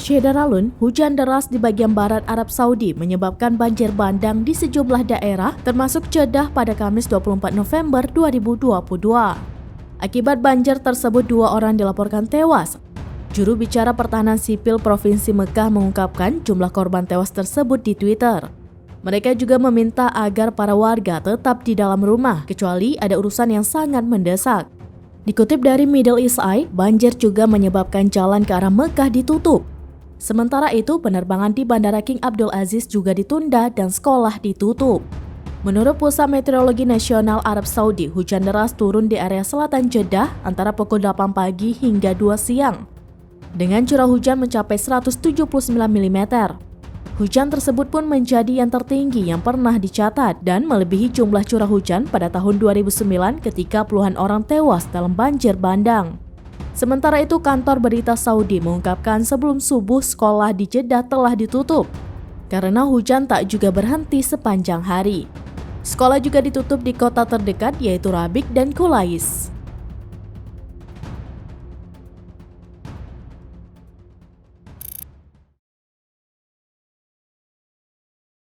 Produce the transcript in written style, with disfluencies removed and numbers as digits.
Syederalun, hujan deras di bagian barat Arab Saudi menyebabkan banjir bandang di sejumlah daerah termasuk Jeddah pada Kamis 24 November 2022. Akibat banjir tersebut 2 orang dilaporkan tewas. Juru bicara Pertahanan Sipil Provinsi Mekah mengungkapkan jumlah korban tewas tersebut di Twitter. Mereka juga meminta agar para warga tetap di dalam rumah kecuali ada urusan yang sangat mendesak. Dikutip dari Middle East Eye, banjir juga menyebabkan jalan ke arah Mekah ditutup. Sementara itu, penerbangan di Bandara King Abdul Aziz juga ditunda dan sekolah ditutup. Menurut Pusat Meteorologi Nasional Arab Saudi, hujan deras turun di area selatan Jeddah antara pukul 8 pagi hingga 2 siang. Dengan curah hujan mencapai 179 mm. Hujan tersebut pun menjadi yang tertinggi yang pernah dicatat dan melebihi jumlah curah hujan pada tahun 2009 ketika puluhan orang tewas dalam banjir bandang. Sementara itu, kantor berita Saudi mengungkapkan sebelum subuh sekolah di Jeddah telah ditutup karena hujan tak juga berhenti sepanjang hari. Sekolah juga ditutup di kota terdekat yaitu Rabik dan Kulais.